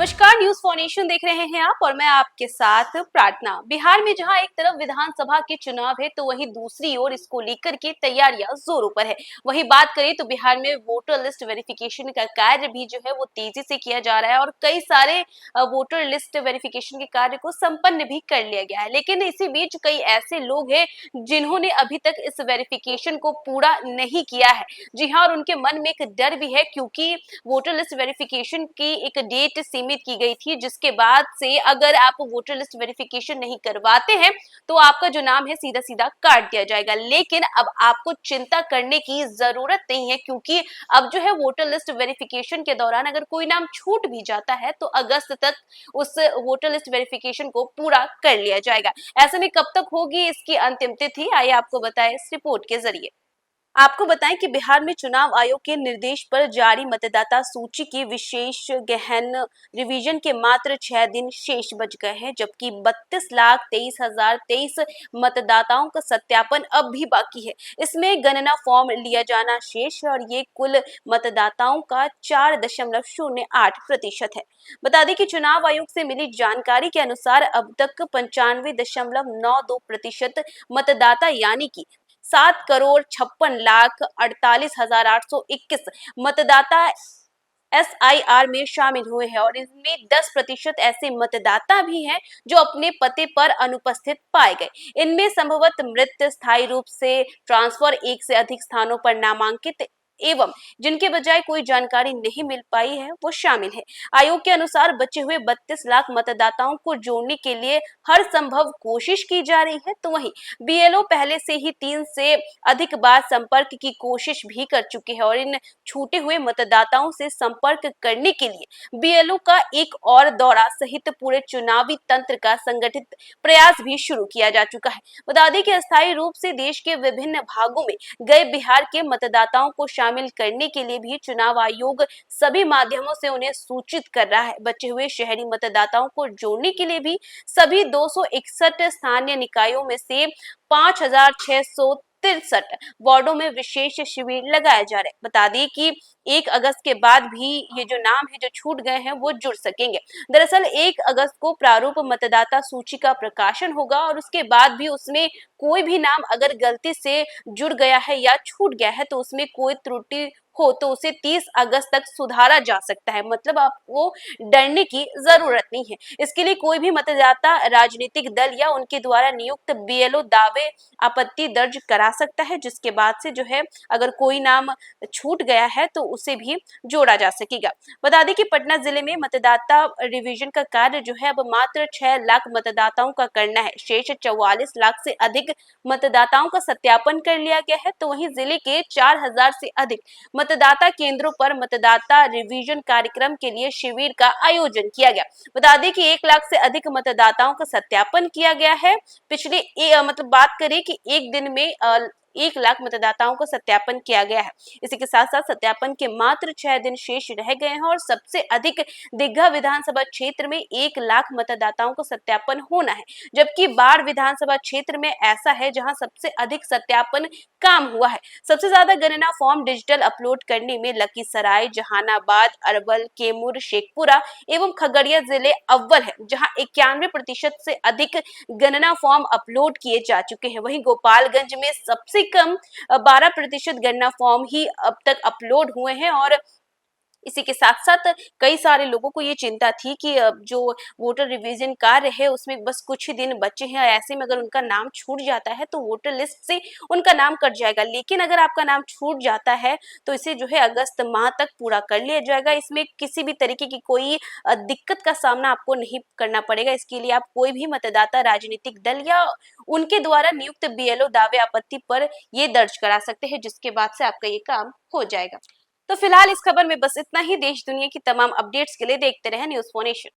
नमस्कार, news phonation देख रहे हैं आप और मैं आपके साथ प्रार्थना। बिहार में जहां एक तरफ विधानसभा के चुनाव है तो वहीं दूसरी ओर इसको लेकर के तैयारियां जोरों पर है। वहीं बात करें तो बिहार में वोटर लिस्ट वेरिफिकेशन का कार्य भी जो है वो तेजी से किया जा रहा है और कई सारे वोटर लिस्ट वेरिफिकेशन के कार्य को संपन्न भी कर लिया गया है। लेकिन इसी बीच कई ऐसे लोग हैं जिन्होंने अभी तक इस वेरिफिकेशन को पूरा नहीं किया है। जी हाँ, और उनके मन में एक डर भी है क्योंकि वोटर लिस्ट वेरिफिकेशन की एक डेट सीमित की गई थी, जिसके बाद से अगर आप वोटर लिस्ट वेरिफिकेशन नहीं करवाते हैं तो आपका जो नाम है सीधा सीधा काट दिया जाएगा। लेकिन अब आपको चिंता करने की जरूरत नहीं है क्योंकि अब जो है वोटर लिस्ट वेरिफिकेशन के दौरान अगर कोई नाम छूट भी जाता है तो अगस्त तक उस वोटर लिस्ट वेरिफिकेशन को पूरा कर लिया जाएगा। ऐसे में कब तक होगी इसकी अंतिम तिथि, आइए आपको बताएं इस रिपोर्ट के जरिए। आपको बताएं कि बिहार में चुनाव आयोग के निर्देश पर जारी मतदाता सूची की विशेष गहन रिवीजन के मात्र 6 दिन शेष बच गए हैं, जबकि 32,23,023 मतदाताओं का सत्यापन अब भी बाकी है। इसमें गणना फॉर्म लिया जाना शेष है और ये कुल मतदाताओं का 4.08% है। बता दें कि चुनाव आयोग से मिली जानकारी के अनुसार अब तक 95.92% मतदाता यानी कि 7,56,48,821 मतदाता SIR में शामिल हुए हैं और इनमें 10% ऐसे मतदाता भी हैं जो अपने पते पर अनुपस्थित पाए गए। इनमें संभवतः मृत, स्थायी रूप से ट्रांसफर, एक से अधिक स्थानों पर नामांकित एवं जिनके बजाय कोई जानकारी नहीं मिल पाई है वो शामिल है। आयोग के अनुसार बचे हुए 32 लाख मतदाताओं को जोड़ने के लिए हर संभव कोशिश की जा रही है। तो वहीं BLO पहले से ही 3 से अधिक बार संपर्क की कोशिश भी कर चुके हैं और इन छूटे हुए मतदाताओं से संपर्क करने के लिए BLO का एक और दौरा सहित पूरे चुनावी तंत्र का संगठित प्रयास भी शुरू किया जा चुका है। बता दें कि अस्थायी रूप से देश के विभिन्न भागों में गए बिहार के मतदाताओं को शामिल करने के लिए भी चुनाव आयोग सभी माध्यमों से उन्हें सूचित कर रहा है। बचे हुए शहरी मतदाताओं को जोड़ने के लिए भी सभी 261 स्थानीय निकायों में से 5,663 वार्डों में विशेष शिविर लगाए जा रहे हैं। बता दें कि 1 अगस्त के बाद भी ये जो नाम है जो छूट गए हैं वो जुड़ सकेंगे। दरअसल 1 अगस्त को प्रारूप मतदाता सूची का प्रकाशन होगा और उसके बाद भी उसमें कोई भी नाम अगर गलती से जुड़ गया है या छूट गया है तो उसमें कोई त्रुटि हो तो उसे 30 अगस्त तक सुधारा जा सकता है। मतलब आपको डरने की जरूरत नहीं है। इसके लिए कोई भी मतदाता राजनीतिक दल या उनके द्वारा नियुक्त BLO दावे आपत्ति दर्ज करा सकता है, जिसके बाद से जो है अगर कोई नाम छूट गया है तो उसे भी जोड़ा जा सकेगा। बता दें कि पटना जिले में मतदाता रिवीजन का कार्य जो है अब मात्र 6 लाख मतदाताओं का करना है। शेष 44 लाख से अधिक मतदाताओं का सत्यापन कर लिया गया है। तो वहीं जिले के 4,000 से अधिक मतदाता केंद्रों पर मतदाता रिवीजन कार्यक्रम के लिए शिविर का आयोजन किया गया। बता दें कि 1 लाख से अधिक मतदाताओं का सत्यापन किया गया है। पिछले मतलब बात करें कि एक दिन में 1 लाख मतदाताओं को सत्यापन किया गया है। इसी के साथ साथ सत्यापन के मात्र 6 दिन शेष रह गए हैं और सबसे अधिक दीघा विधानसभा क्षेत्र में 1 लाख मतदाताओं को सत्यापन होना है, जबकि बाढ़ विधानसभा क्षेत्र में ऐसा है जहां सबसे अधिक सत्यापन काम हुआ है। सबसे ज्यादा गणना फॉर्म डिजिटल अपलोड करने में लखीसराय, जहानाबाद, अरवल, कैमूर, शेखपुरा एवं खगड़िया जिले अव्वल है, जहां 91% से अधिक गणना फॉर्म अपलोड किए जा चुके हैं। वहीं गोपालगंज में सबसे कम 12% गणना फॉर्म ही अब तक अपलोड हुए हैं और इसी के साथ साथ कई सारे लोगों को ये चिंता थी कि जो वोटर रिवीजन कार्य है उसमें बस कुछ ही दिन बचे हैं, ऐसे में अगर उनका नाम छूट जाता है तो वोटर लिस्ट से उनका नाम कट जाएगा। लेकिन अगर आपका नाम छूट जाता है तो इसे जो है अगस्त माह तक पूरा कर लिया जाएगा। इसमें किसी भी तरीके की कोई दिक्कत का सामना आपको नहीं करना पड़ेगा। इसके लिए आप कोई भी मतदाता राजनीतिक दल या उनके द्वारा नियुक्त BLO दावे आपत्ति पर ये दर्ज करा सकते हैं, जिसके बाद से आपका ये काम हो जाएगा। तो फिलहाल इस खबर में बस इतना ही। देश दुनिया की तमाम अपडेट्स के लिए देखते रहें न्यूज फोनेशन।